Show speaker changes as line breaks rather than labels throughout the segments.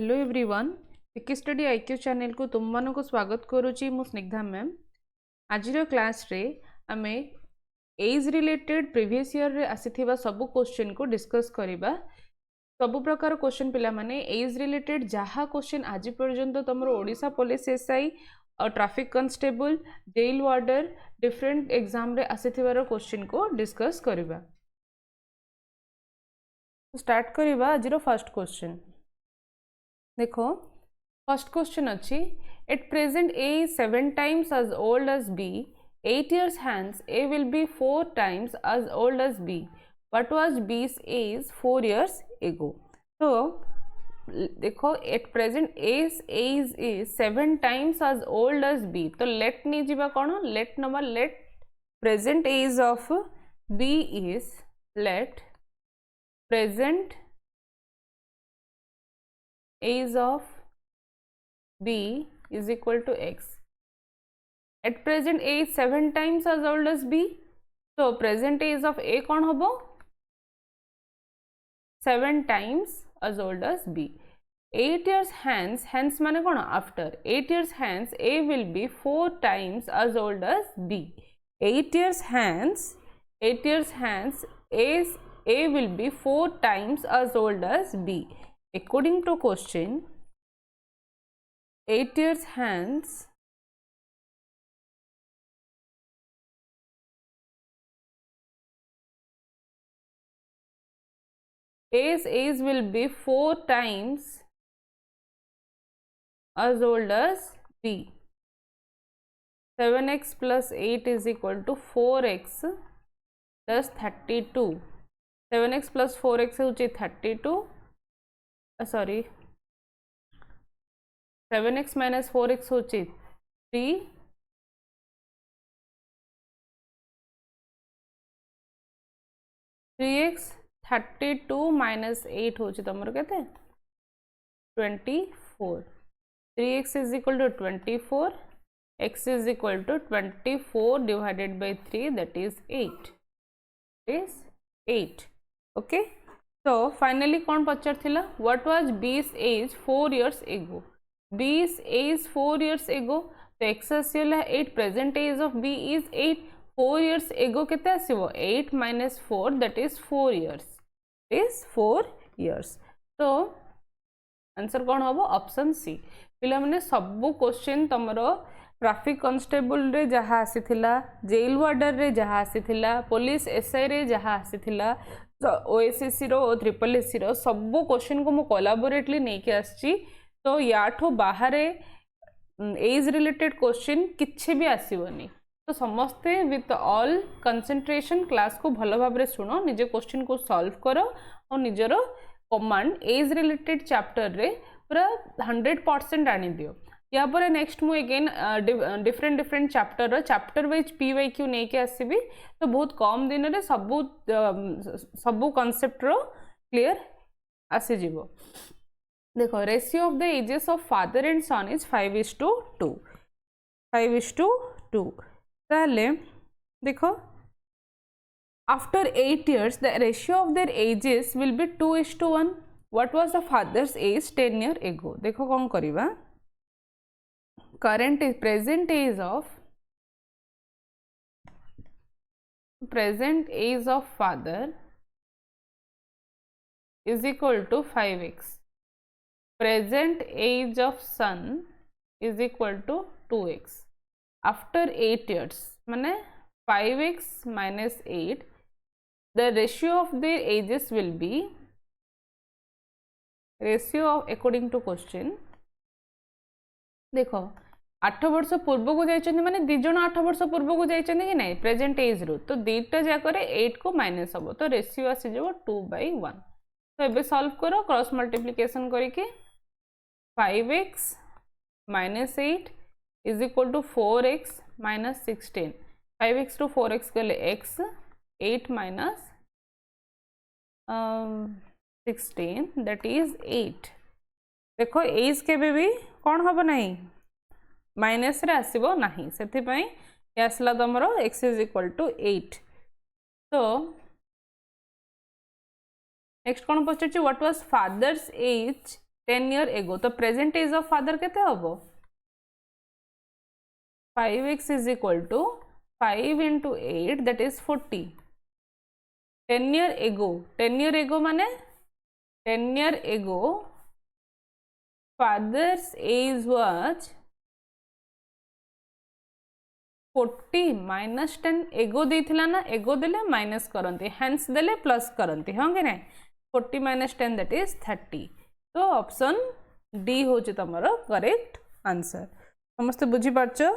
Hello everyone Vicky study IQ channel को तुम मान को स्वागत करुच्ची मु स्निग्धा मैम। आज क्लास रे आमे एज रिलेटेड प्रीवियस ईयर रे आसीथिबा सब क्वेश्चन को डिस्कस करिबा। सब प्रकार क्वेश्चन पिला माने एज रिलेटेड जहा क्वेश्चन आज पर्यंत तुम ओडिशा पुलिस एसआई और traffic constable jail warder different exam रे आसीथिबार क्वेश्चन को डिस्कस करिबा। स्टार्ट करिबा आज फर्स्ट क्वेश्चन। देखो फर्स्ट क्वेश्चन अच्छी at present A is 7 times as old as B, 8 years hence A will be 4 times as old as B. What was B's age 4 years ago? तो देखो at present A's age is 7 times as old as B, तो let नहीं जीवा कौन let नंबा let present age of B is let present age of B is equal to X. At present A is 7 times as old as B, so present age of A कौन होबो 7 times as old as B. 8 years hence माने कौन after 8 years hence A will be 4 times as old as B. 8 years hence A will be 4 times as old as B. According to question, 8 years hence A's age will be 4 times as old as B. 7x plus 8 is equal to 4x plus 32. 7x plus 4x is 32. Sorry, 7x minus 4x होची 3, 3x 32 minus 8 होची तमर केते 24. 3x is equal to 24, x is equal to 24 divided by 3, that is 8. Is 8. Okay. So finally कौन पचार थिला what was B's age 4 years ago? B's age 4 years ago, तो x आसीला 8, present age of B is 8, 4 years ago केते आसीबो 8 minus 4, that is 4 years, is 4 years. तो answer कौन होबो option C. पिला माने सब क्वेश्चन तमरो ट्रैफिक कांस्टेबल रे जहा आसीथिला, जेल वार्डर रे जहा आसीथिला, पुलिस एसआई रे जहा आसीथिला, ओएसएससी रो ट्रिपल एससी रो सब क्वेश्चन को मु कोलाबोरेटली नहीं के आछि। तो याठो बाहर एज रिलेटेड क्वेश्चन किछि भी आसीबनी, तो समस्ते विथ ऑल कंसंट्रेशन क्लास को भलो भाबरे रे सुनो, निजे क्वेश्चन को सॉल्व करो और निजरो कमांड एज रिलेटेड चैप्टर रे पूरा 100% आनी दियो। या पर नेक्स्ट मु again different chapter wise PYQ नहीं के आसीबी, तो बहुत कम दिन रे सब कांसेप्ट रो क्लियर आसी जीवो। देखो ratio of the ages of father and son is 5:2, 5:2। ताले देखो after 8 years the ratio of their ages will be 2:1. what was the father's age 10 years ago? देखो कौन करिबा current is present age of father is equal to 5x, present age of son is equal to 2x. after 8 years माने 5x minus 8, the ratio of their ages will be ratio of according to question। देखो 8 वर्ष पूर्व को जाइछन माने दि जण 8 वर्ष पूर्व को जाइछन कि नहीं प्रेजेंट एज रो, तो दीटा जाकरे 8 को माइनस हबो, तो रेशियो आसी जबो 2/1। तो एबे सॉल्व करो क्रॉस मल्टीप्लिकेशन करके 5x minus 8 is equal to 4x minus 16. 5x to 4x गले x, 8 minus 16, that is 8। देखो एज के भी कौन हबो नहीं माइनस रे आसीबो नाही, सेथि पई आसला तमरो x is equal to 8। तो नेक्स्ट कौन पचार what was father's age 10 year ago तो प्रेजेंट एज ऑफ फादर केते हबो 5x is equal to 5 into 8 that is 40 10 year ago माने 10 year ago father's age was 40 minus 10 एगो देथिला ना एगो देले माइनस करंती हेंस देले प्लस करंती हां कि नै 40 minus 10 that is 30 तो ऑप्शन डी होची तमरो करेक्ट आंसर समस्त बुझी पारछो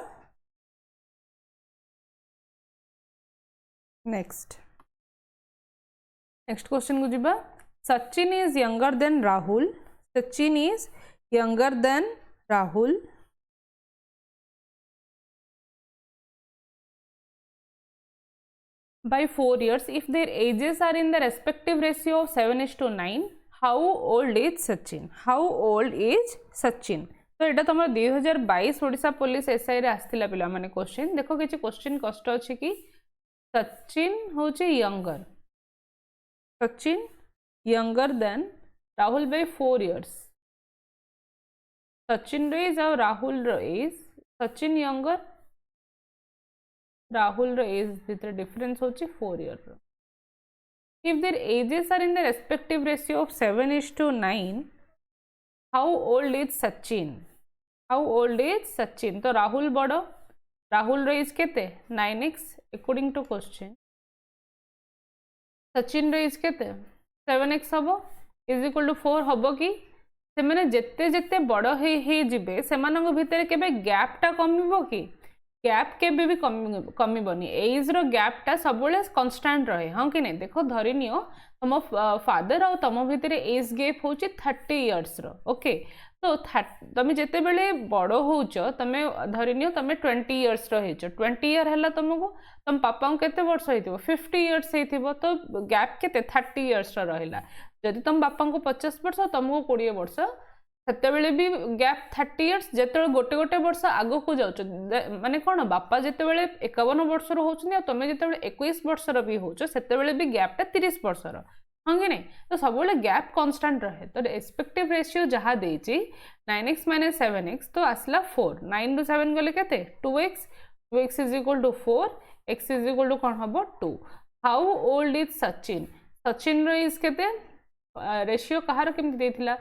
नेक्स्ट क्वेश्चन को जिबा Sachin is younger than Rahul Sachin is younger than Rahul by 4 years if their ages are in the respective ratio of 7:9 how old is Sachin how old is Sachin तो एटा तुम 2022 Odisha police SI रे आस्थिला पिला माने question देखो किछि क्वेश्चन कष्ट अछि कि सचिन होचे younger Sachin younger than Rahul by 4 years Sachin रे इज और राहुल रे is Sachin younger Rahul age भितर डिफरेंस होची 4 year if their ages are in the respective ratio of 7:9 how old is Sachin तो राहुल बड़ो राहुल एज केते 9x according to question Sachin age केते 7x हबो इज इक्वल टू 4 हबो कि से माने जेते जेते बड़ हे जिबे सेमानंग भितर केबे गैप टा कमिबो कि गैप के भी कमिबनी एज रो गैप टा सब कन्स्टांट रहे हाँ कि नहीं देखो धरी नियो तुम फादर और तुम भितर एज गैप हूँ 30 इयर्स रो ओके तो तुम जिते बेले बड़ होच तुम धरी नियो तुम 20 इयर्स रो 20 इयर है तुमको तुम पापा को केते वर्ष हो 50 इयर्स हो तो गैप केते 30 इयर्स रहा जदि तुम बापा को 50 वर्ष तुमको 20 वर्ष सेतेबेले भी गैप 30 इयर्स जेते गोटे गोटे वर्ष आगो को जाउछ माने कोन बापा जेतेबेले 51 वर्ष रो होछनी तमे जेतेबेले 21 वर्ष रो भी होछ सेतेबेले भी गैप ता 30 वर्ष रो हां कि नहीं तो सबले गैप कांस्टेंट रहे तो रेस्पेक्टिव रेशियो जहा देची 9x - 7x तो आसला 4 9 ରୁ 7 गले केते 2x 2x = 4 x = कोन हबो 2 हाउ ओल्ड इज सचिन रो इज केते रेशियो कहार केमति देथिला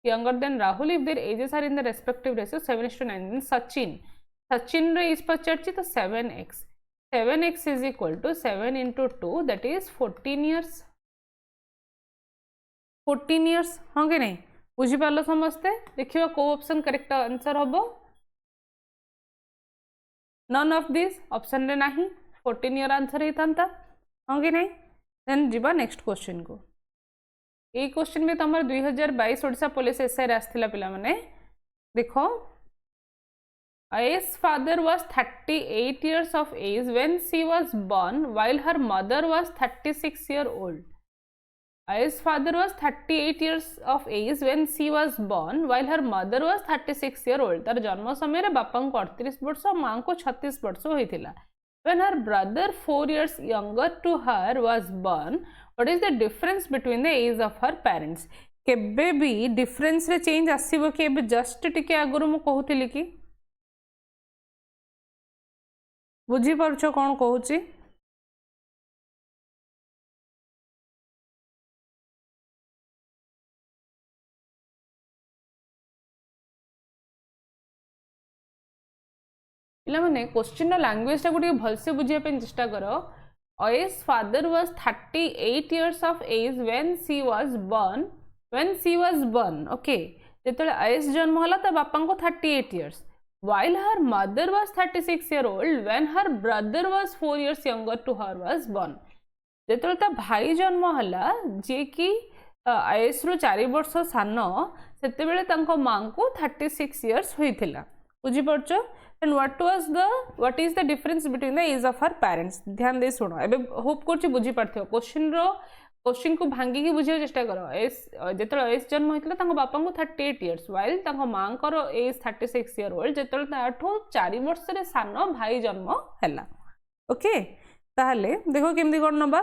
younger than Rahul if their ages are in the respective ratio 7:9 then Sachin रे इस पचरची तो 7x is equal to 7 into 2 that is 14 years हाँ कि नहीं बुझी पारलो समस्ते देखियो को ऑप्शन करेक्ट आंसर हबो none of this ऑप्शन रे नाही 14 ईयर आंसर हेतांता हाँ कि नहीं देन जिबा नेक्स्ट क्वेश्चन को ये क्वेश्चन भी तुम 2022 ओडिशा पुलिस एसआई रे आस्थिला पिला माने देखो Ayesh's father was 38 years of age when she was born while her mother was 36 year old Ayesh's father was 38 years of age when she was born while her mother was 36 year old तार जन्म समय रे बापा को 38 वर्ष मां को 36 वर्ष होइथिला when her brother 4 years younger to her was born what is the difference between the age of her parents केबे भी डिफरेंस रे चेंज आसीबो कि एबे जस्ट टिके आगुरु मु कहूतिली कि बुझी परछो कोन कहूची पिला माने क्वेश्चन रो लैंग्वेज टा गुडी भलसे बुझिया पे चेष्टा करो Ayesh's father was 38 years of age when she was born okay जेतले Ayesh जन्म होला त बापा को 38 years while her mother was 36 year old when her brother was 4 years younger to her was born जेतले ता भाई जन्म होला जे कि Ayesh रो 4 वर्ष सानो सेते बेले तांको मां को 36 years होइथिला बुझी परछो and what is the difference between the age of her parents ध्यान दे सुनो एबे होप करछि बुझी परथियो क्वेश्चन को भांगी की बुझिया चेष्टा करो एस जेतले एस जन्म होइतला तांको बापा को 38 इयर्स while तांको मां को एज 36 ईयर ओल्ड जेतले ताठो 4 वर्ष रे सानो भाई जन्म हैला ओके ताहले देखो केमदी कोन नबा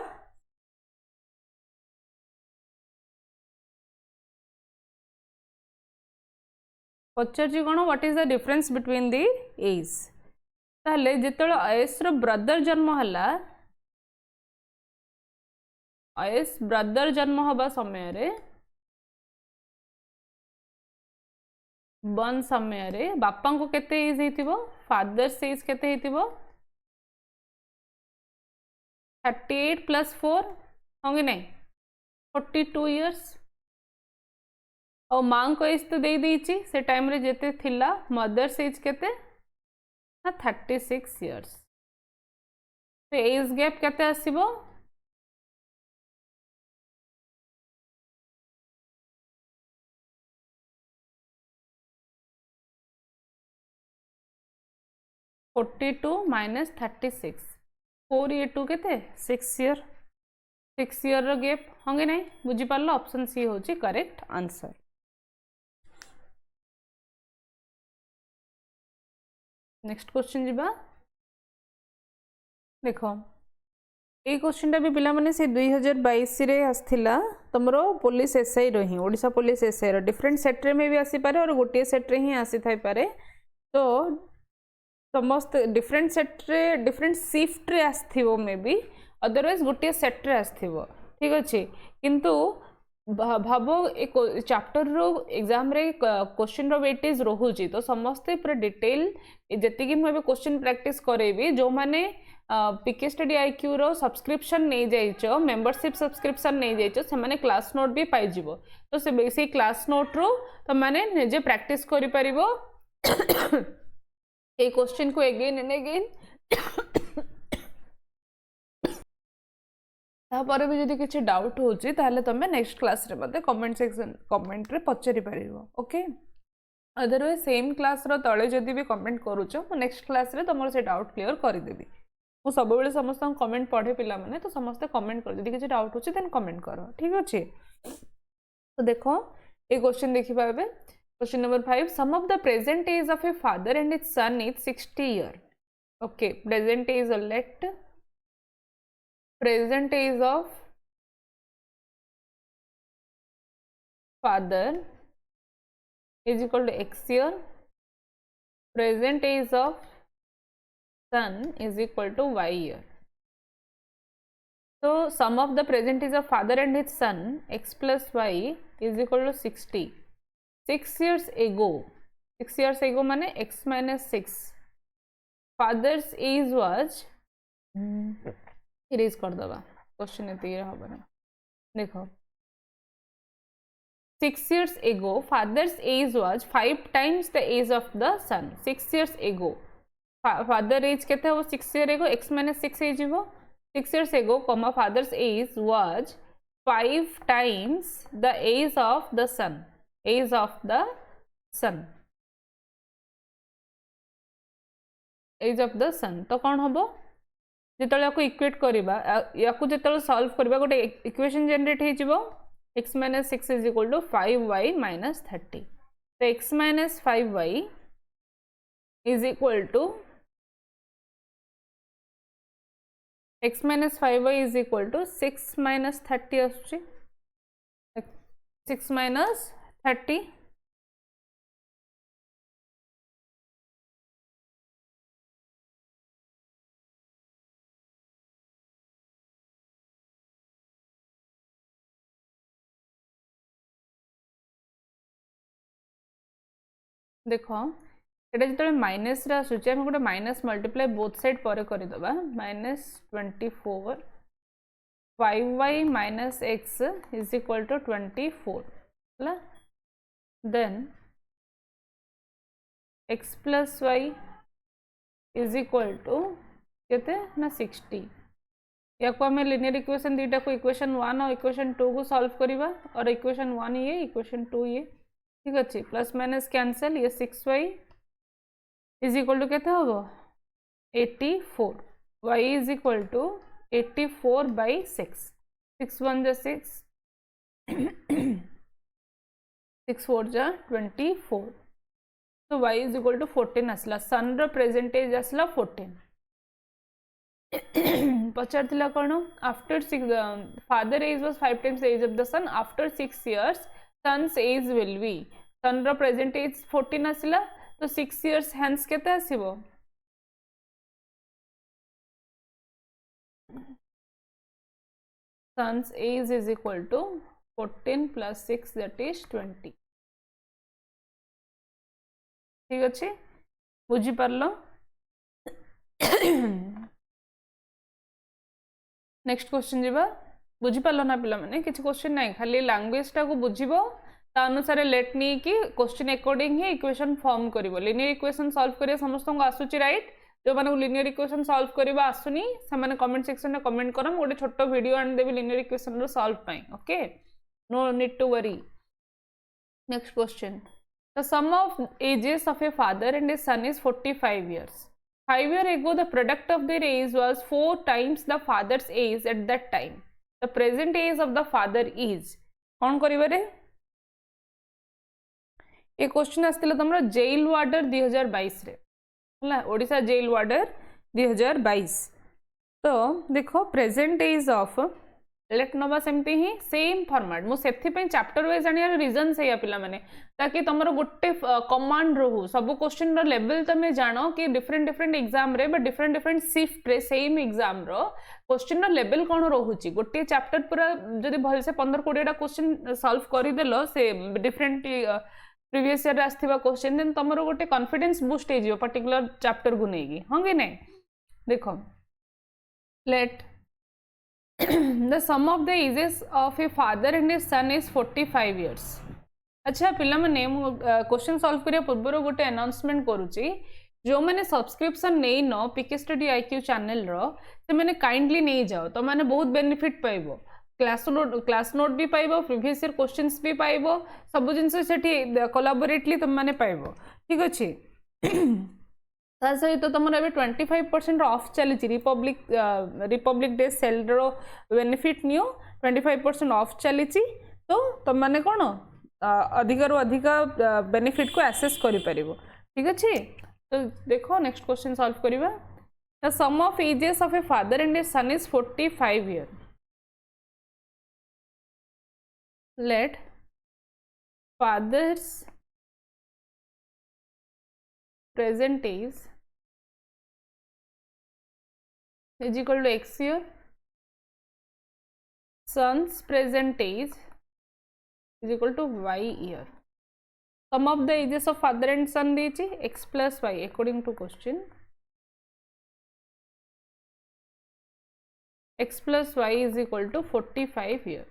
पचार कौन what is the difference between the age ताहले जितलो आयुष रो ब्रदर जन्म हला आयुष ब्रदर जन्म हबा समय रे वन समय रे बापा को केते एज हेतिबो फादर्स एज केते हेतिबो 38 + 4 होंगे नहीं 42 इयर्स और माँ को एज तो दे देइची से टाइम रे जेते थिला मदर्स एज केते ना 36 इयर्स तो एज गैप केते आसीबो 42 - 36 4 ये 2 केते 6 ईयर 6 ईयर रो गैप होंगे नहीं बुझी पारलो ऑप्शन सी होची करेक्ट आंसर। नेक्स्ट क्वेश्चन जीबा देखो ये क्वेश्चन भी पिला माने से 2022 रे आसथिला तमरो पुलिस एसआई रो ही ओडिशा पुलिस एसआई रो डिफरेंट सेक्टर में भी आसी पारे और गोटे सेक्टर ही आसी थाई पारे तो समस्त डिफरेंट सेक्टर डिफरेंट शिफ्ट रे आसथिबो मे बी अदरवाइज गोटे सेक्टर आसथिबो ठीक अछि किंतु भाबो एक चैप्टर रो एग्जाम रे क्वेश्चन रो वेटेज रहूची तो समस्त पूरा डिटेल जति कि मैं क्वेश्चन प्रैक्टिस करेबी जो माने पीके स्टडी आईक्यू रो सब्सक्रिप्शन नहीं जाइछो मेंबरशिप सब्सक्रिप्शन नहीं जाइछो से माने क्लास नोट भी पाई जिवो तो से बेसी क्लास नोट रो तो माने निजे प्रैक्टिस करि परिबो ए क्वेश्चन को अगेन एंड अगेन तापर भी जदि किछि डाउट होछि ताहले तमे नेक्स्ट क्लास रे मते कमेंट सेक्शन कमेंट रे पचरि परिबो ओके अदरवाइज सेम क्लास रो तळे जदि भी कमेंट करूछो मो नेक्स्ट क्लास रे तमरो से डाउट क्लियर करि देबी मु सब बेले समस्त कमेंट पढ़े पिला माने तो समस्त कमेंट कर जदि किछि डाउट होछि देन कमेंट करो ठीक अछि तो देखो ए क्वेश्चन देखि पाबे question number 5 sum of the present age of a father and his son is 60 year okay present age let present age of father is equal to x year present age of son is equal to y year so sum of the present age of father and his son x plus y is equal to 60 6 years ago माने x minus 6 father's age was erase कर दबा question एते हम ना देखो 6 years ago father's age was 5 times the age of the son 6 years ago father age केते हो 6 year ago x minus 6 age हो 6 years ago comma father's age was 5 times the age of the son तो कौन हबो जितले equate करबा या जितले सॉल्व करबा गोटे इक्वेशन जनरेट हे जिवो x - 6 is equal to 5y - 30 तो x - 5y is equal to x - 5y is equal to 6 - 30 आछी 6 - 30 देखो ये जो माइनस आसूचे गोटे माइनस मल्टीप्लाई बोथ साइड पर करदे -24 5y - x is equal to 24 है then x plus y is equal to केते ना 60 या को हमें लिनियर इक्वेशन दीटा को इक्वेशन 1 और इक्वेशन 2 को सॉल्व करबा और इक्वेशन 1 ये इक्वेशन 2 ये ठीक अच्छे प्लस माइनस कैंसल ये 6y इज इक्वल टू केते होबो 84 y is equal to 84 by 6 6 1 जा 6 6 4 जा 24 तो y इज इक्वल टू 14 आसला सन रो प्रेजेंटेज आसला 14 पचार थिला कोन after 6 father age was 5 times the age of the son after 6 years son's age will be son रो प्रेजेंट एज 14 आसिला तो 6 इयर्स हेन्स केते आसीबो son's age is equal to 14 plus 6 that is 20 ठीक अच्छे बुझी पारलो नेक्स्ट क्वेश्चन जीवा बुझी पारलो ना पिला माने किछि क्वेश्चन नाही खाली लैंग्वेज टा को बुझिबो ता अनुसार लेट नी कि क्वेश्चन अकॉर्डिंग ही इक्वेशन फॉर्म करिवो लिनियर इक्वेशन सॉल्व करिया समस्त को आसुची राइट जो माने लिनियर इक्वेशन सॉल्व करबा आसुनी से माने कमेंट सेक्शन में कमेंट करम गोटे छोटो वीडियो आन देबी लिनियर इक्वेशन रो सॉल्व पई okay no need to worry next question the sum of ages of a father and his son is 45 years 5 years ago the product of their age was 4 times the father's age at that time the present age of the father is कौन करिवरे ये question आस्तिला तमरो jail warder 2022 रे हला Odisha jail warder 2022 तो देखो present age of late नवा सेमती ही same format मु सेथि पे चैप्टर वाइज जानियार रीजन से या पिला माने ताकि तमरो गोटे कमांड रहू सब क्वेश्चन रो लेवल तमे जानो कि डिफरेंट डिफरेंट एग्जाम रे बा डिफरेंट डिफरेंट शिफ्ट रे सेम एग्जाम रो क्वेश्चन रो लेवल कोन रहूची गोटे चैप्टर पूरा जदी भल से 15 20 टा क्वेश्चन सॉल्व करि देलो से डिफरेंट प्रीवियस ईयर आस्थिबा क्वेश्चन देन तमरो गोटे कॉन्फिडेंस बूस्ट हे जियो पर्टिकुलर चैप्टर गु नेगी हां कि नै देखो let the sum of the ages of a father and his son is 45 years अच्छा पिला माने क्वेश्चन सॉल्व करिया पूर्व गोटे अनाउंसमेंट करूची जो माने सब्सक्रिप्शन नहीं न पीके स्टडी आईक्यू चैनल रो से माने काइंडली नहीं जाओ तो माने बहुत बेनिफिट पाइबो क्लास नोट भी पाइबो प्रीवियस ईयर क्वेश्चंस भी पाइबो सब जिंस सेठी कोलैबोरेटली तुम माने पाइबो ठीक अछि ता सहित तुम 25% ऑफ चली रिपब्लिक डे सेल रो बेनिफिट नियो 25% ऑफ चली तो तुम माने कौन अधिक रु अधिक बेनिफिट को एक्सेस करि परिबो ठीक अछि तो देखो नेक्स्ट क्वेश्चन सॉल्व करिवा the sum of ages of a father and a son is 45 year let father's present age is equal to x year son's present age is equal to y year sum of the ages of father and son dechi x plus y according to question x plus y is equal to 45 year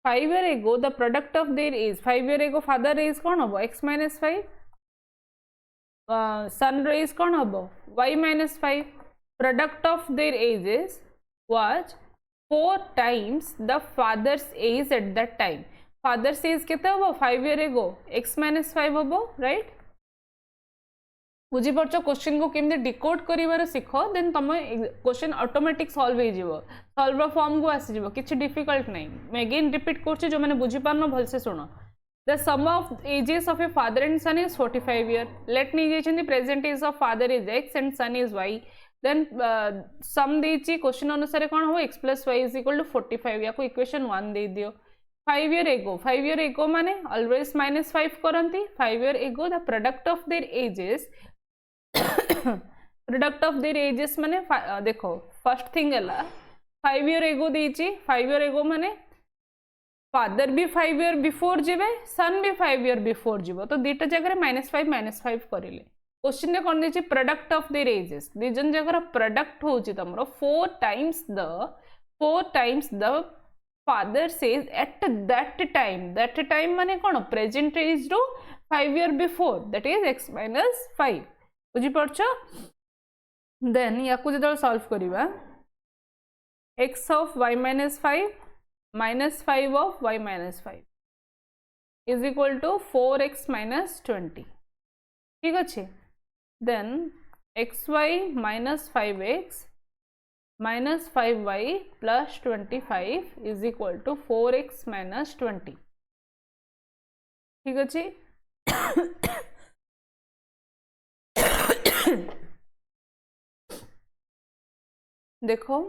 5 year ago the product of their age 5 year ago father age kon hobo x minus 5 sun rays कौन हम y minus 5 product of their ages was 4 times the father's age at that time father's age केते हम 5 year ago x minus 5 हम right बुझी परछ question को केमते decode करिवार सिखो then तुम question automatic solve हो जिवो सॉल्व फॉर्म को आसी जिवो किछि डिफिकल्ट नहीं मैं अगेन रिपीट करछि जो माने बुझी पारनो भल से सुनो The sum of ages of a father and son is 45 year. Let me say the present age of father is x and son is y. Then sum देची क्वेश्चन अनुसार कौन हो x plus y is equal to 45 या को equation 1 दे दियो 5 year ago माने always minus 5 करंती 5 year ago the product of their ages माने देखो first thing है 5 year ago देची 5 year ago माने फादर भी 5 year बिफोर जीवे सन भी 5 year बिफोर जीवो तो दीटा जगह -5 करिले क्वेश्चन ने कोन देछि प्रोडक्ट ऑफ देयर एजेस दिजन जगह प्रोडक्ट होछि तमरो 4 times the father says at that time माने कोन प्रेजेंट एज रो 5 year before that is x minus 5 बुझी परछो देन याकु जदल सॉल्व करिवा x of y minus 5 minus 5 of y minus 5 is equal to 4x minus 20 ठीक अच्छे then xy minus 5x minus 5y plus 25 is equal to 4x minus 20 ठीक अच्छे देखो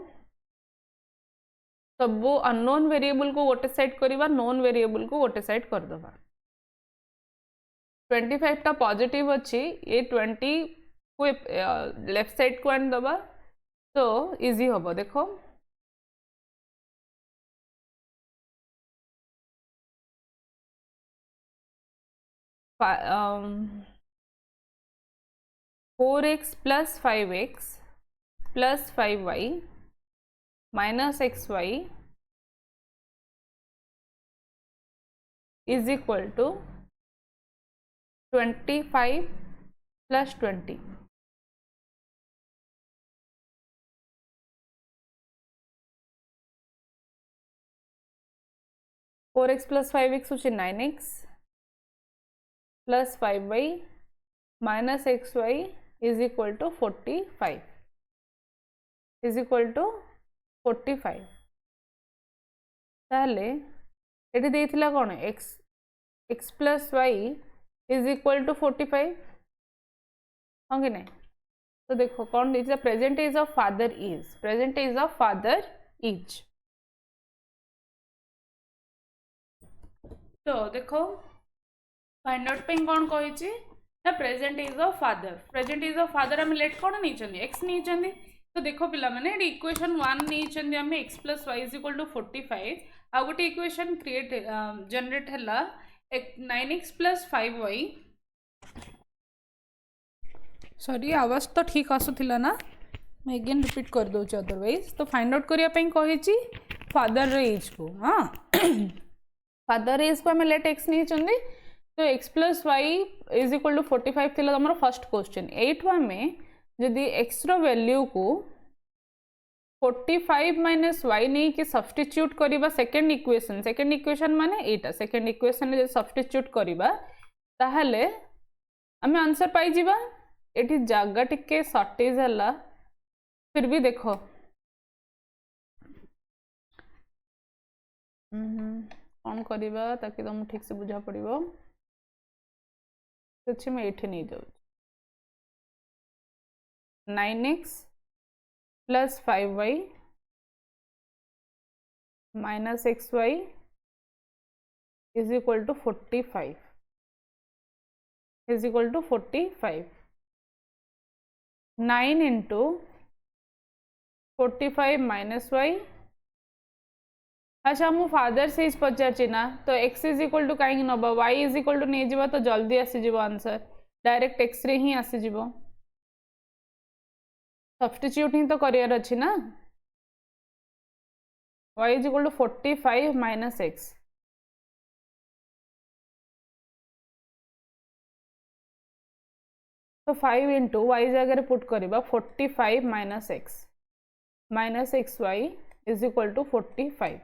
सब अननोन वेरिएबल को गोटे साइड करवा नोन वेरिएबल को गोटे साइड कर दबा 25 टा पॉजिटिव अच्छी, ये 20 को लेफ्ट साइड को आनी दबा तो इजी हम। देखो 4x plus 5x plus 5y minus xy is equal to 25 plus 20. Four x plus 5x होची 9x plus 5y minus xy is equal to 45 is equal to 45। ताहले एटी देथिला कोन x plus y is equal to 45 हाँ कि नहीं। तो देखो कौन दीजिए present age of father is, present age of father is. तो देखो फाइंड आउट पे कौन कही ना present age of father, present age of father आम लेट कौन नहीं एक्स नहीं। तो देखो पिला माने इक्वेशन 1 नहीं आम x plus y is equal to 45 आ गोटे इक्वेशन क्रिएट जनरेट है 9x प्लस 5y। सॉरी आवाज तो ठीक आसुला ना, मैं अगेन रिपीट कर दूँ अदरवाइज। तो फाइंड आउट करने कही फादर एज को, हाँ फादर एज को आम लेट एक्स नहीं तो x plus y is equal to 45 थी तुम फर्स्ट क्वेश्चन। एठू आम जदि एक्स वैल्यू को 45 माइनस वाई नहीं कि सब्स्टिट्यूट करवा सेकेंड इक्वेशन माने एटा सेकेंड इक्वेशन जब सब्स्टिट्यूट करवा ताहले आम आंसर पाई जिबा। एठी जगह टिके शॉर्टेज है फिर भी देखो कौन करवा ताकि तुम ठीक से बुझा पड़ो। अच्छे मैं ये नहीं जाऊँ 9x plus 5y minus xy is equal to 45 is equal to 45। 9 into 45 minus y. अच्छा मु फादर सेज पचार ना तो x इज इक्वल टू कहीं नब y इज इक्वल टू नहीं जावा तो जल्दी आसीज आंसर डायरेक्ट x रे ही आसीज। सब्स्टिट्यूट ही तो करियर अच्छी ना y is equal to 45 minus x। तो 5 इंटू वाई जगह पुट करवा 45 minus x y is equal to 45।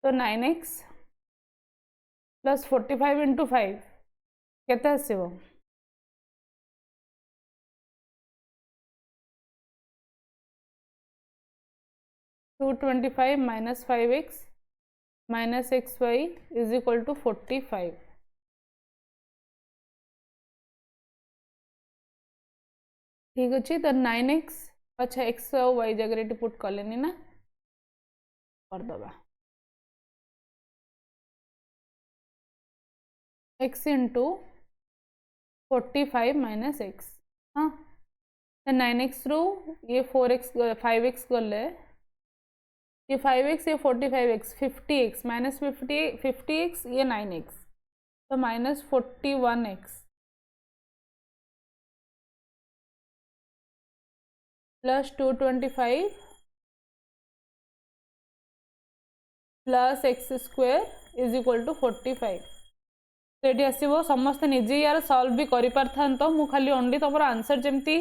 तो 9x प्लस 45 इंटू 5 केते आसीबो 225 minus 5x minus xy is equal to 45। ठीक अच्छे तो 9x अच्छा x और y जगह पुट कले ना करदबा x इंटू 45 माइनस एक्स। हाँ 9x रू ये 4x 5x गले ये 5x ये 45x 50x माइनस 50x ये 9x तो minus 41x plus 225 plus x square is equal to 45। तो ये आसो समस्ते निजे यार सल्व भी कर पारता मु खाली ओनली तुम आंसर जमती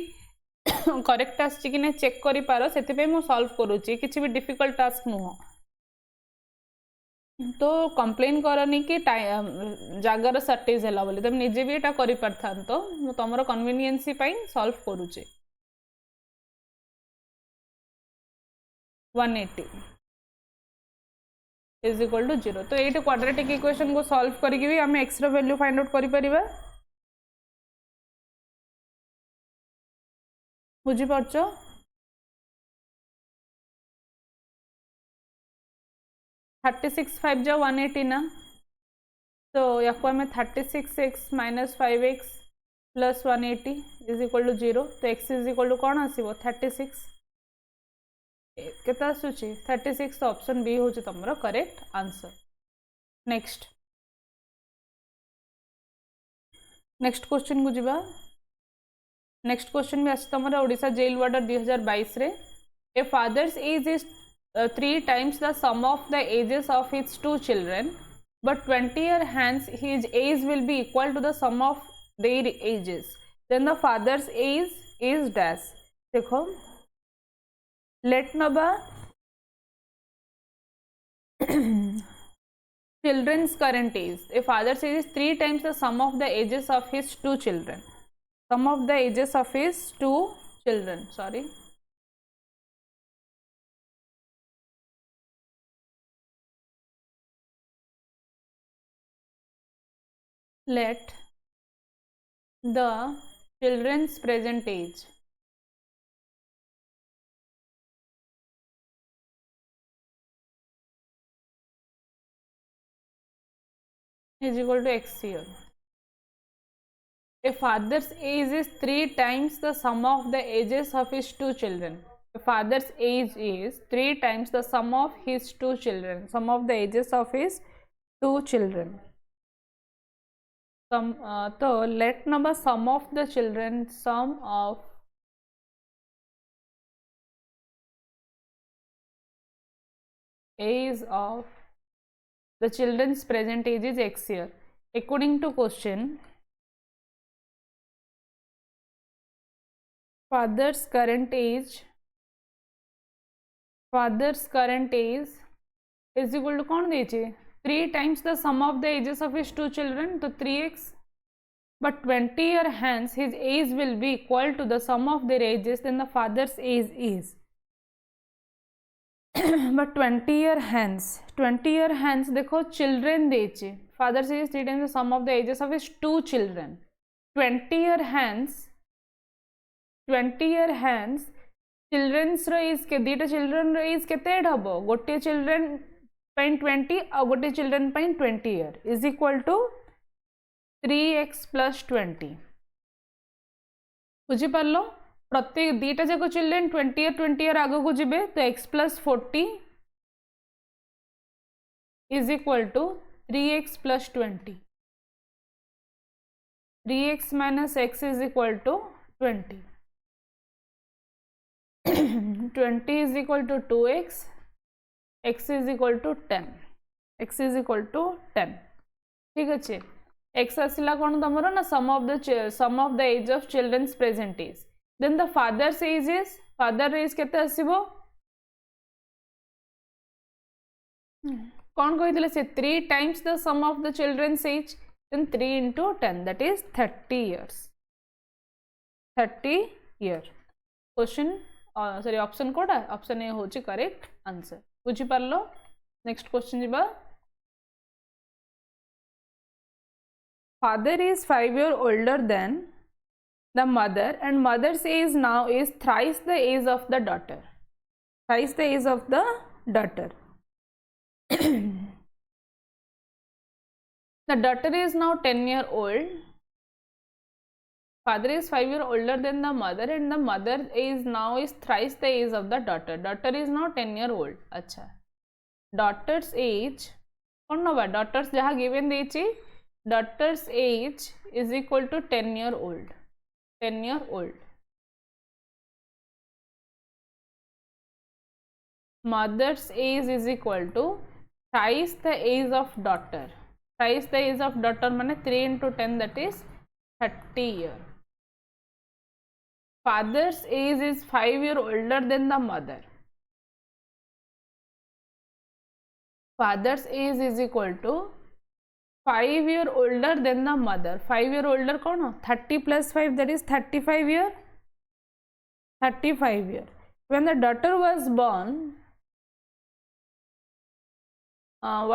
करेक्ट आसी कि चेक कर पार से सल्व करुच्ची किसी भी डिफिकल्ट टास्क नुह। तो कंप्लेन करनी कि जगार सर्टेज है बोली तुम निजे भी यहाँ कर पारता तो तुम कन्वीनियंसी सल्व करुचे 180 इज इक्वल टू 0। तो ये क्वाड्रेटिक इक्वेशन को सॉल्व करके भी आम एक्स वैल्यू फाइंड आउट करिपरिबा। बुझी पारछ 36 5 जा 180 ना तो या आम 36x minus 5x plus 180 is equal to 0 तो x इज इक्वल टू कौन आसो 36 केते आसूची 36 तो ऑप्शन बी हूँ तुम करेक्ट आंसर। नेक्स्ट क्वेश्चन को जीवा। नेक्स्ट क्वेश्चन भी आस तुम ओडिशा जेल वार्डर 2022 रे a father's age is 3 times the sum of the ages of his 2 children but 20 year hence his age will be equal to the sum of their ages then the father's age is dash। देखो late नबा children's current age a father's age is 3 times the sum of the ages of his 2 children sum of the ages of his 2 children sorry let the children's present age is equal to x year। A father's age is 3 times the sum of the ages of his 2 children। A father's age is 3 times the sum of his 2 children, sum of the ages of his 2 children। तो let number sum of the children, sum of age of the children's present age is x year। According to question, father's current age is equal to कौन दीजिए 3 times the sum of the ages of his 2 children तो 3x but 20 year hence his age will be equal to the sum of their ages then the father's age is but 20 year hence देखो children दीजिए father's age is 3 times the sum of the ages of his 2 children 20 year hence childrens age के दीटा children as केते हम गोटे children 20 आ गोटे children 20 year is equal to 3x plus 20 बुझीपार प्रत्येक दीटा जाक चिल्ड्रेन 20 ईयर आग को जीवे तो x plus 40 is equal to 3x plus 20 3x minus x is equal to 20 20 is equal to 2x x is equal to 10 x is equal to 10 ठीक अच्छे x आसला कौन तुम ना sum of the age of children's present age then the father's age is father age केते आसीबो कौन कहितले से 3 times the sum of the children's age then 3 into 10 that is 30 years 30 year question sorry option कोडा option A होची correct answer बुझी पारलो। Next question जीबा father is 5 years older than the mother and mother's age now is thrice the age of the daughter the daughter is now 10 years old father is 5 years older than the mother and the mother is now is thrice the age of the daughter is now 10 years old अच्छा daughter's age कौन नवा daughter's जहाँ given देची daughter's age is equal to 10 years old mother's age is equal to thrice the age of daughter माने 3 into 10 that is 30 years father's age is 5 years older than the mother father's age is equal to 5 years older than the mother 5 years older कौन 30 plus 5 that is 35 years when the daughter was born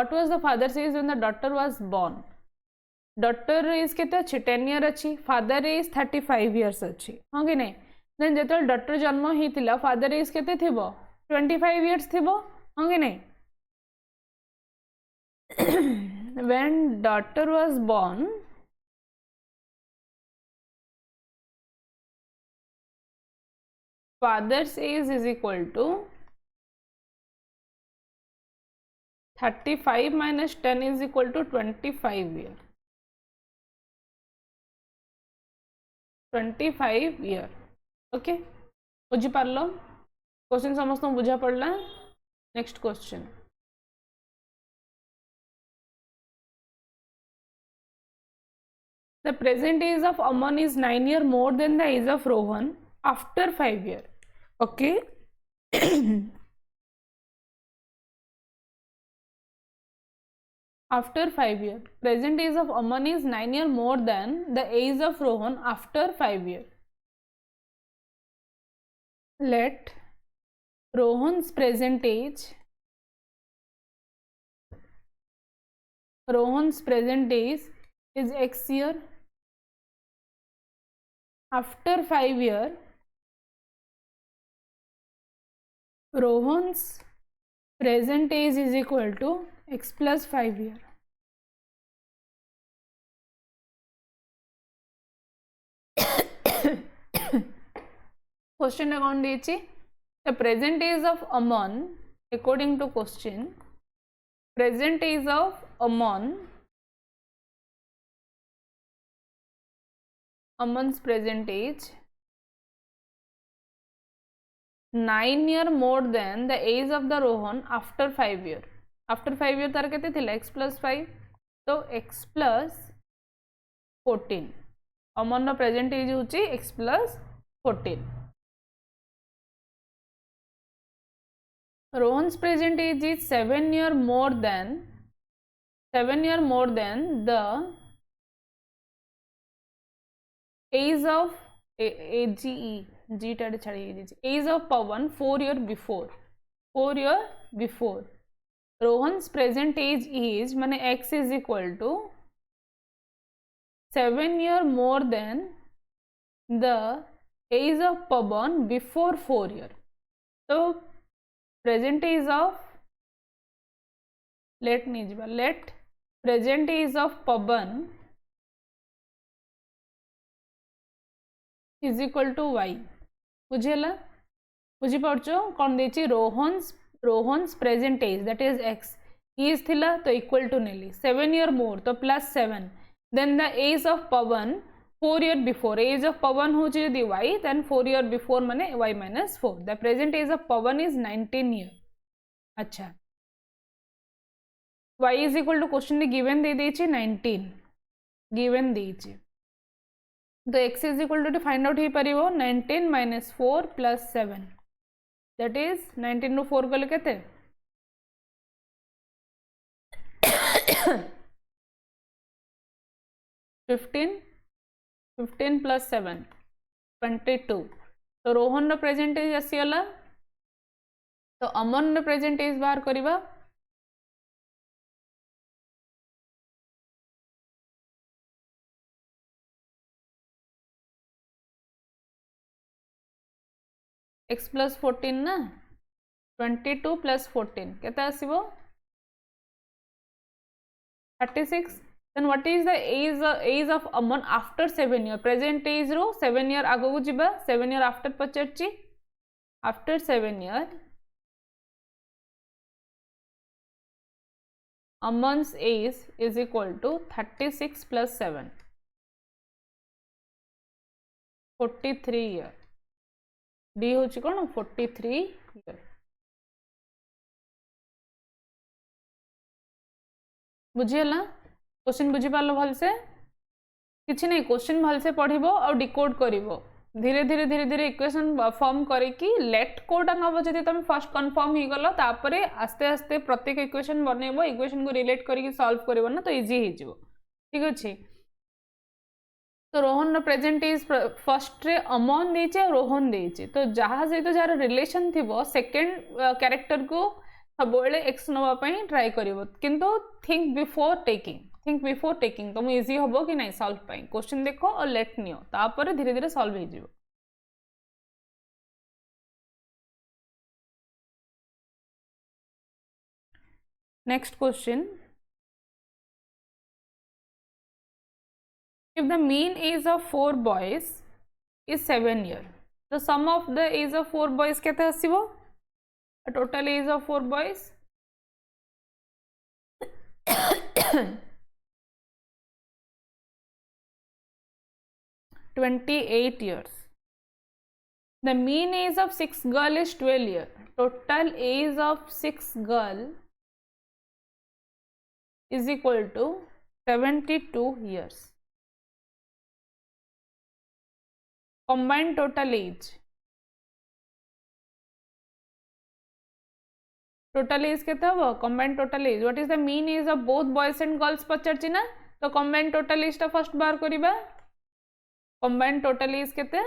what was the father's age when the daughter was born daughter age के 10 years अच्छी father as 35 years अच्छी हाँ कि नहीं then जो daughter जन्म होता फादर एज के 25 years थी हाँ कि नहीं when daughter was born, father's age is equal to 35 minus 10 is equal to 25 year. 25 year. Okay, बुझी पारलो क्वेश्चन समस्त बुझा पड़ला. Next question. The present age of Aman is 9 year more than the age of Rohan after 5 year. Okay. After 5 year, present age of Aman is 9 year more than the age of Rohan after 5 year. Let Rohan's present age is X year. After 5 year, Rohan's present age is equal to X plus 5 year. Question account देची. The present age of Aman, according to question, present age of Aman's present age 9 year more than the age of the Rohan after 5 year. After 5 year तार केते थिला X plus 5, तो X plus 14. Aman रो present age होची X plus 14. Rohan's present age is 7 year more than the age of age of Pawan 4 year before. Rohan's present age is माने X is equal to 7 year more than the age of Pawan before 4 year. So present age of let present age of Pawan is equal to y. बुझेला बुझी पारछो कोन देची Rohan's present age, that is X, is थिला तो equal to Nelly 7 year more तो plus 7, then the age of Pawan 4 year before. Age of Pawan हो यदि y, then 4 year before माने y minus 4. The present age of Pawan is 19 year. अच्छा, y is equal to question में given दे देची 19 given देची, तो x is equal to find out he परिवो 19 minus 4 plus 7, that is 19 रो 4 गले केते 15 plus 7 22. तो रोहन रो present as आसीगला, तो अमन रो present as बाहर करिबा. x plus 14 ना 22 plus 14 केता आसीबो 36. then what is the age of Aman after 7 year? present age row 7 year आगो को जिबा, 7 year after पचरची, after 7 year Aman's age is equal to 36 plus 7 43 year. D होची कोन 43 year. बुझीला question बुझी पारलो भल से किछि नहीं, क्वेश्चन भल से पढ़िबो और डिकोड करिवो, धीरे धीरे इक्वेशन फॉर्म करिकी लेट कोडा नबो जदि तुम फर्स्ट कंफर्म ही गलो, तापरे आस्ते आस्ते प्रत्येक इक्वेशन बनेबो, इक्वेशन को रिलेट करिकी सॉल्व करिवो ना, तो इजी ही जिवो. ठीक अछि. तो Rohan present is first ray अमन देचे रोहन देचे, तो जहाँ सहित जार रिलेशन थिबो सेकेंड कैरेक्टर को सब एक्स नापी ट्राए कर, किंतु थिंक बिफोर टेकिंग तुम इजी हम कि नहीं सॉल्व पाई. क्वेश्चन देखो और लेट नियो, तापर धीरे धीरे सॉल्व हो जिवो. Next question. if the mean age of 4 boys is 7 years, the sum of the age of 4 boys केते आसीबो? A total age of 4 boys 28 years. The mean age of 6 girl is 12 years. Total age of 6 girl is equal to 72 years. Combined total age. Total age केते हबो? Combined total age. What is the mean age of both boys and girls पचारछि ना? तो combined total age टा first बार करिबा. Combined total age केते?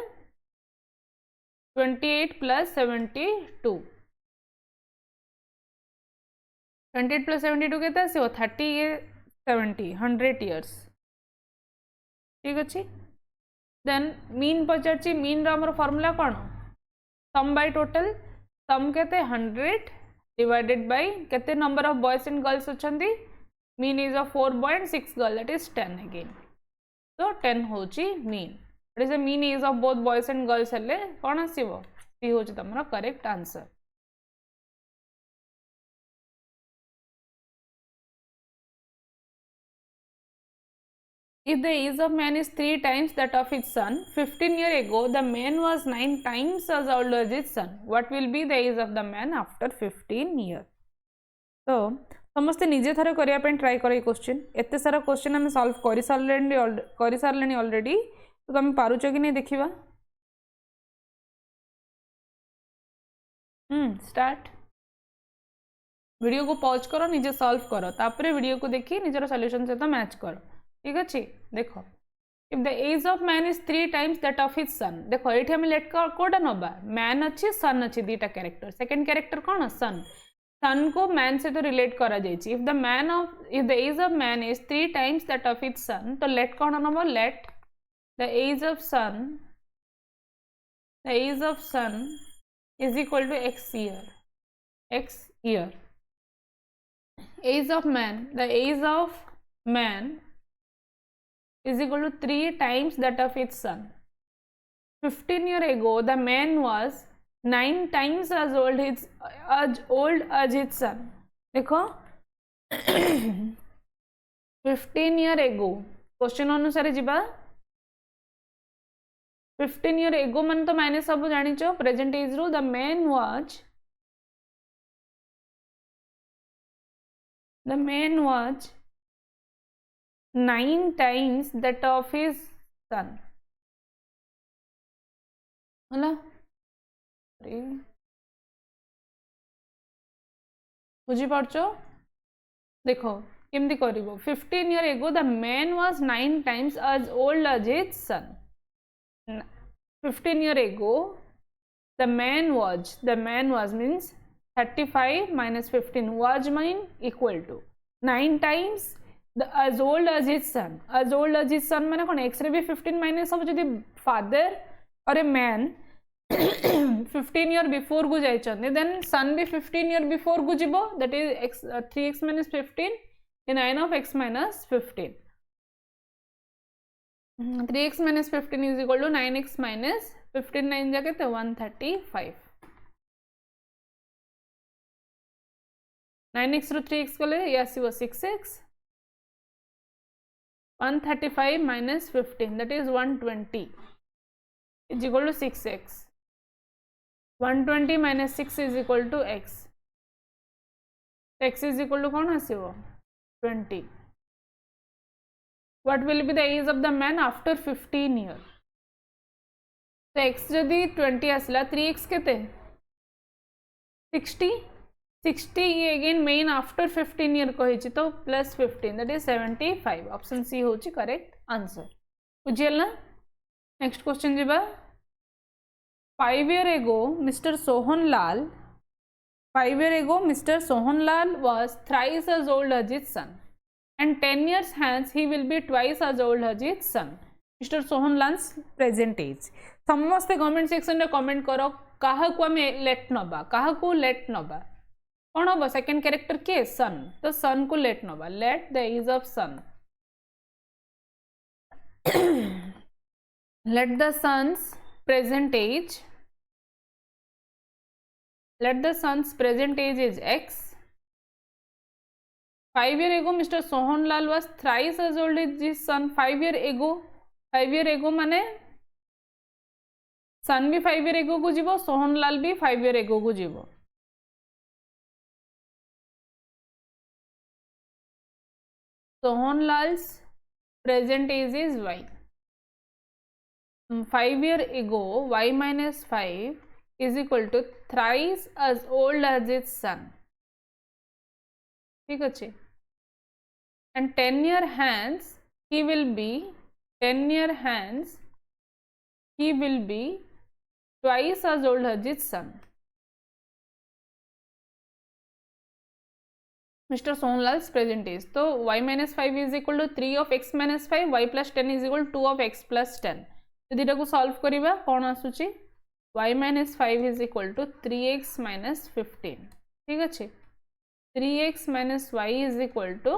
28 plus 72. 28 plus 72 केते आसीबो? 30 70 100 years. ठीक अछि. Then mean पचारछि. mean रो हमर formula cone? Sum by total. Sum केते 100 divided by केते number of boys and girls अछंती? mean is of 4 boy and 6 girl, that is 10 again. So 10 होची mean. What is the mean age of both boys and girls हेले कोन आसीबो? C होची तमरा correct answer. If the age of man is 3 times that of his son, 15 years ago the man was 9 times as old as his son. What will be the age of the man after 15 years? तो समस्ते निजे थरे करिया पे try करे question. एते सारा question हम सॉल्व करि सारलेनी ऑलरेडी. तो तुम पारुचो कि नहीं देखिबा. स्टार्ट. वीडियो को पॉज करो, निजे सॉल्व करो, तापरे वीडियो को देखि निजर सॉल्यूशन सहित मैच करो. ठीक अच्छे. देखो if the age of man is 3 times that of his son. देखो ये हम लेट कोटा नबा. मैन अच्छी सन अच्छी दीटा कैरेक्टर. सेकंड कैरेक्टर कौन? सन. सन को मैन से तो रिलेट करा जायछि. If the age of man is 3 times that of his son, तो लेट कौन नबा? Let the age of son is equal to x year. Age of man, the age of man is equal to 3 times that of its son. 15 years ago the man was 9 times as old as his son. देखो 15 years ago question अनुसार जीवा. 15 years ago मन तो मैंने सब जानी चो. Present as रू the man was 9 times that of his son. होला बुझी पारछो. देखो केमती करिवो. 15 years ago the man was 9 times as old as his son. 15 years ago the man was means 35 minus 15 was mean equal to 9 times as old as his son. As old as his son माने कोन? x रे भी 15 minus सब. जदि father और a man 15 years before गु जाय चंदे, then सन भी 15 years before गु जिवो. That is x 3x minus 15 in 9 of x minus 15. 3x minus 15 is equal to 9x minus 15. 9 जाके तो 135. 9x रो 3x कले yes was 6x. 135 minus 15, that is 120, is equal to 6x. 120 minus 6 is equal to x. X is equal to कौन आसीबो? 20. What will be the age of the man after 15 years? तो x जदि 20 आसला, 3x केते 60. 60 again main after 15 years कही तो plus 15, that is 75. Option C होची correct answer. बुझियल ना. Next question जीवा. 5 years ago Mr. Sohan Lal was thrice as old as his son, and 10 years hence he will be twice as old as his son. Mr. Sohan Lal's present age. समस्ते comment section रे comment करो काहा को हम late नबा, काहा को let नबा. कौन हम? सेकंड कैरेक्टर के सन. तो सन को लेट नबा. Let the age of son. let the son's present age is x. 5 year ago Mr. Sohanlal was thrice as old as his son. 5 year ago माने सन भी 5 year ago को जीवो, सोहनलाल भी 5 year ago को जीवो. Sohanlal's present age is y. 5 year ago y minus 5 is equal to thrice as old as its son. ठीक अच्छे. And 10 year hence he will be twice as old as its son. Mr. Sohanlal's present age. So y minus 5 is equal to 3 of x minus 5, y plus 10 is equal to 2 of x plus 10. तो दीटा को solve करिबा कोन आसुची y minus 5 is equal to 3x minus 15. ठीक अच्छे. 3x minus y is equal to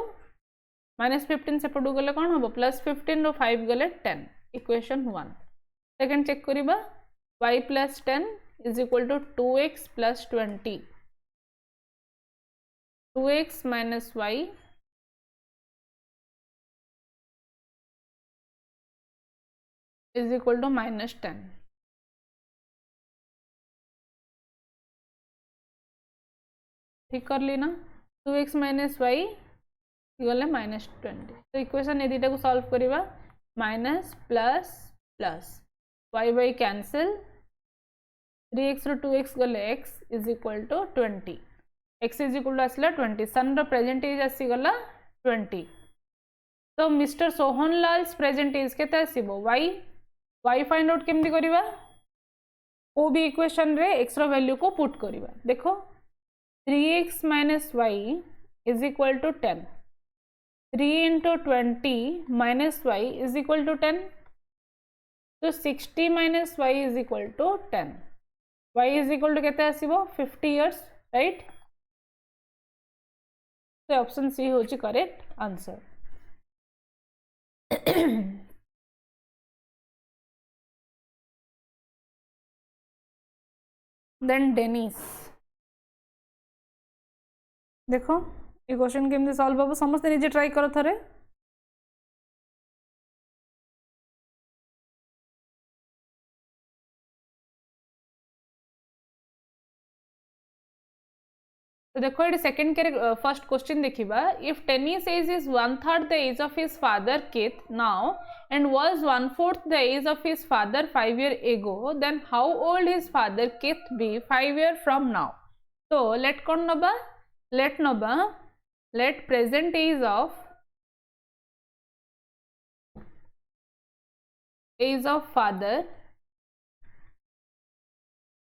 minus 15 सेपटू गले कौन हम plus 15 रो 5 गले 10. इक्वेशन 1. सेकंड चेक करिबा y plus 10 is equal to 2x plus 20. 2x minus y is equal to minus 10. ठीक कर ली ना. 2x minus y गले माइनस 20. तो इक्वेशन ये दीटा को सॉल्व करिबा minus plus plus y by cancel 3x रो 2x गले x is equal to 20. x is equal to आसला 20. सन रो प्रेजेंट एज आसी गला 20. तो मिस्टर सोहनलाल्स प्रेजेंट एज केते आसीबो y फाइंड आउट केमती करिबा को भी इक्वेशन रे x रो वैल्यू को पुट करिबा. देखो 3x minus y is equal to 10. 3 into 20 minus y is equal to 10. So 60 minus y is equal to 10. Y is equal to केते आसीबो 50 years, right? So option C होची correct answer. Then Dennis. देखो ये question केमती solve हम समस्ते निजे try करो थरे. तो देखो ये सेकंड के फर्स्ट क्वेश्चन देखिबा. If Dennis age is 1/3 the age of his father केथ now and was 1/4 the age of his father 5 year ago, then how old his father केथ be 5 year from now. तो let कौन नबा let present age of father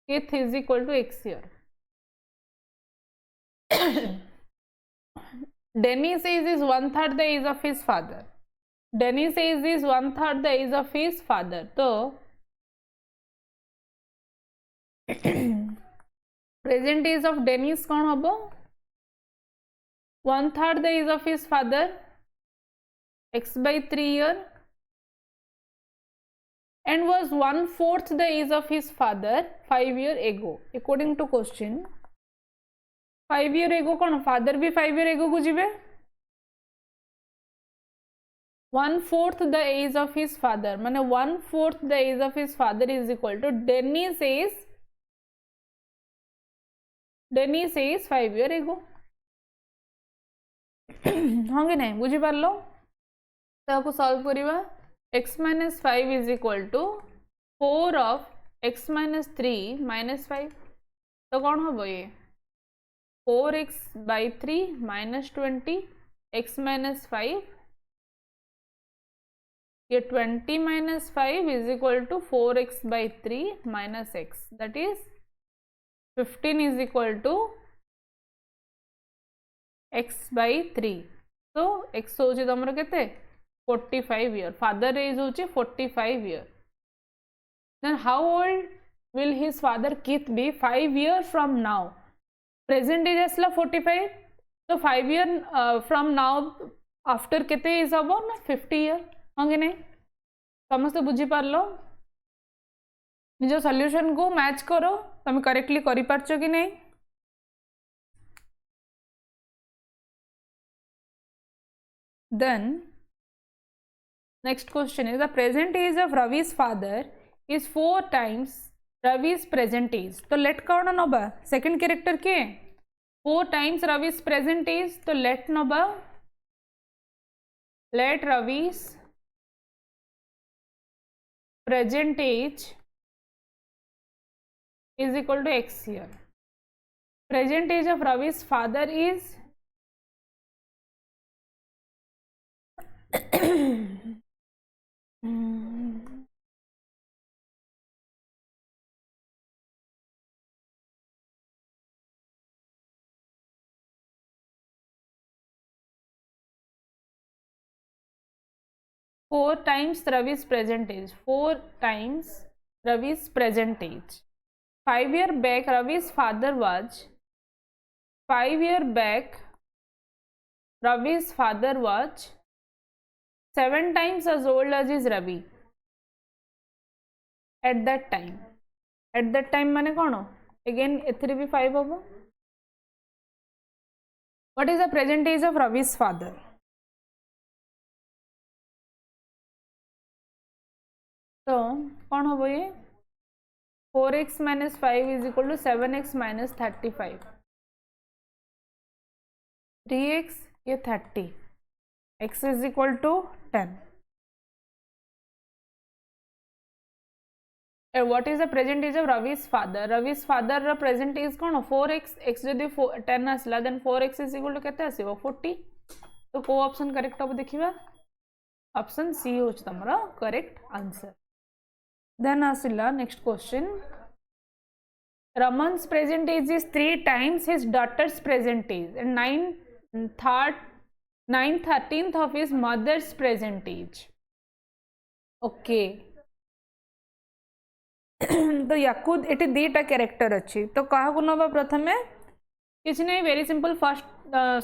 kth is equal to x year. Dennis age is 1/3 the age of his father. Dennis age is 1/3 the age of his father. तो present age of Dennis कौन होबो 1/3 the age of his father x by 3 year and was 1/4 the age of his father 5 year ago. According to question 5 year ago कौन father भी 5 year ago को जीवे 1/4 the age of his father माने 1/4 the age of his father is equal to Dennis age 5 year ago. हाँ कि नहीं बुझी पार लो. तो सॉल्व करिबा x minus 5 is equal to 4 of x minus 3 minus 5. तो कौन होबो ये 4x by 3 minus 20 x minus 5. ये 20 minus 5 is equal to 4x by 3 minus x. That is 15 is equal to x by 3. So x होची तमरो केते 45 year. Father age होची 45 year. Then how old will his father Keith be 5 year from now? Present age असला 45. So 5 year from now after केते age हबो ना 50 year. होंगे नहीं समस्त बुझी पारलो निज सॉल्यूशन को मैच करो तुम करेक्टली करि पारछो कि नहीं then next question is the present age of Ravi's father is 4 times Ravi's present age तो let कौन नबा सेकंड कैरेक्टर के 4 times Ravi's present age तो let नबा let Ravi's present age is equal to x here. Present age of Ravi's father is 4 times Ravi's present age. 4 times Ravi's present age. 5 years back, Ravi's father was 5 years back. Ravi's father was 7 times as old as is Ravi. At that time. At that time माने कौन हो? Again, एथरे भी 5 होगा. What is the present age of Ravi's father? तो कौन हो ये 4x minus 5 is equal to 7x minus 35. 3x ये 30. X is equal to 10. And what is the present age of Ravi's father? Ravi's father present age कौन 4x x जदि 10 आसला then 4x is equal to केते आसीबो 40. तो को option correct हम देखिबा option C होछ तमरा करेक्ट आंसर. Then आसिला next question. Raman's present age is 3 times his daughter's present age and 9/13 of his mother's present age. Okay. तो याकू एटी दीटा कैरेक्टर अच्छी तो क्या नवा प्रथमे किसी नहीं वेरी सिंपल फर्स्ट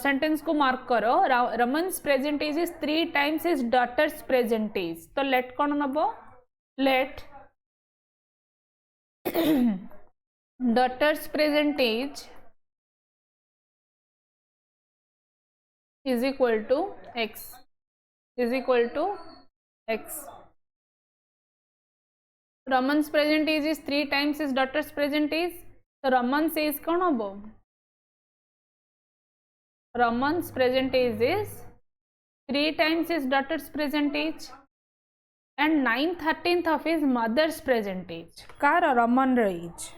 सेंटेंस को मार्क करो Raman's present age is 3 times his daughter's present age तो लेट कौन नब let daughter's present age is equal to x is equal to x. Raman's present age is 3 times his daughter's present age. So Raman's age कौन होबो? Raman's present age is 3 times his daughter's present age and 9/13 of his mother's present age. Car Raman age.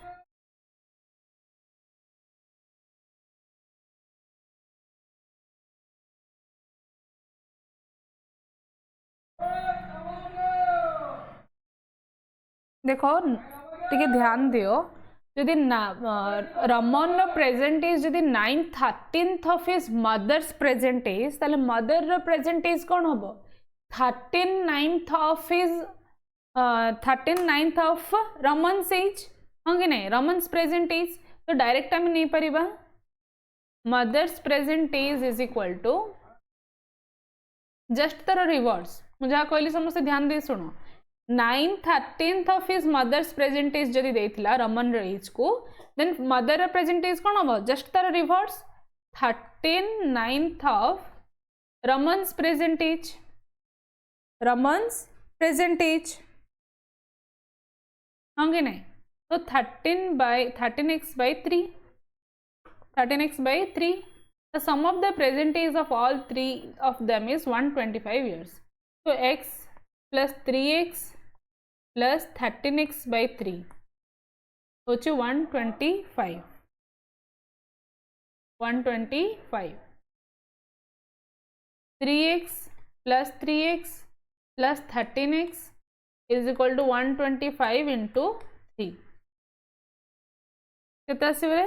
देखो टिके ध्यान दियो यदि Raman present age यदि 9/13 of his mother's present age ताले mother present age कौन हम 13/9 of his 13/9 of Raman's age हाँ कि नहीं रमन्स प्रेजेंट एज तो डायरेक्ट आम नहीं पारिबा mother's present age is equal to just तार रिवर्स मुझे कहली समस्त ध्यान दे शुण 9/13 of his mother's present age जदि देथिला रमन एज को देन मदर प्रेजेंट एज कौन हम जस्ट तार रिवर्स 13/9 ऑफ रमन्स प्रेजेंट एज हाँ कि नहीं तो 13x by 3 the sum of the present age of all three of them is 125 years. So x plus 3x plus 13x by 3 which is 125. 3x plus 3x plus 13x is equal to 125 into 3. कितना आसिबे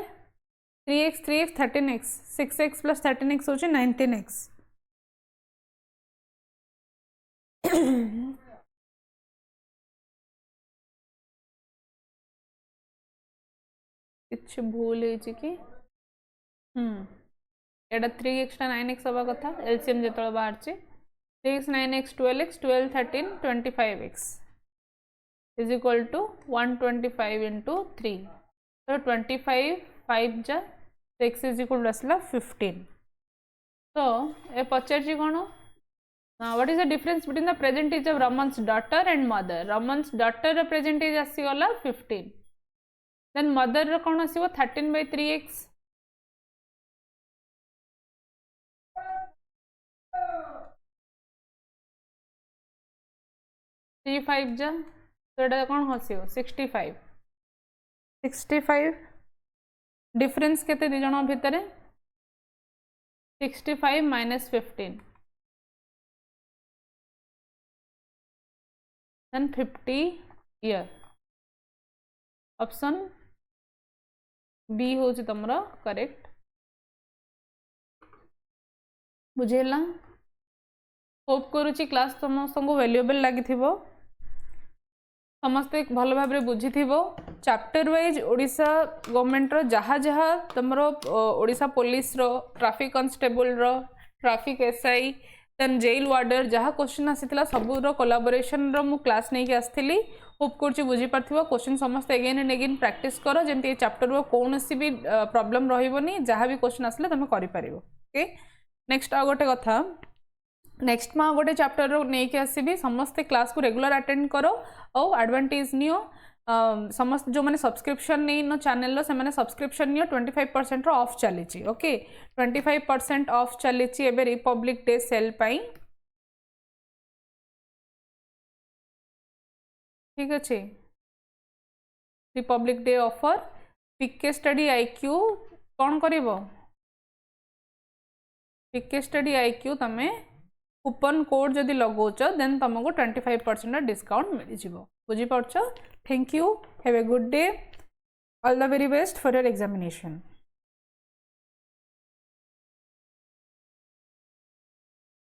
3x 13x 6x plus 13x होचे 19x. किछ भूल होइछि कि एटा 3x टा 9x हवा कथा LCM जेतळ बाहर छे 3x 9x 12x 12 13 25x is equal to 125 into 3. So 25 5 ja x is equal to asla 15. So a pacharchi kono. Now what is the difference between the present age of Raman's daughter and mother? Raman's daughter present age assigala 15. Then mother kono asibo 13 by 3x. Three five जा तो कौन हसियो 65 65 difference केते दी जण भितर 65 minus 15 then 50 year option B हो तुमरा correct बुझेला hope करुच्ची क्लास समस्त वैल्यूएबल लगी समस्ते भल भाव बुझी चैप्टर वाइज ओडिशा गवर्नमेंट जहाँ जहाँ तुम ओडिशा पुलिस रो ट्रैफिक कांस्टेबल रो traffic SI then jail warder जहाँ क्वेश्चन आसीला सबूर कोलाबोरेशन रो मु क्लास नहीं के आसती होप कर बुझी पार्थिव क्वेश्चन समस्त एगेन एंड एगेन प्रैक्टिस कर जमी चैप्टर कौन सी भी प्रॉब्लम रही जहाँ भी क्वेश्चन आसले तुम कर ओके नेक्स्ट आ गोटे कथा नेक्स्ट में गोटे चैप्टर नहीं के आसबि समस्ते क्लास को रेगुलर अटेंड करो और एडवांटेज नियो समस्त जो मैंने सब्सक्रिप्शन नहीं नो चैनल से मैंने सब्सक्रिप्शन नियो 25% ऑफ चली ओके 25% ऑफ चली एबे रिपब्लिक डे सेल पाई ठीक अच्छे रिपब्लिक डे ऑफर पीके स्टडी आईक्यू कौन करिवो पीके स्टडी आईक्यू तमे कूपन कोड जदि लगौच देन तुमको 25% डिस्काउंट मिल जाव बुझी पार्छ thank you have a good day all the very best for your examination.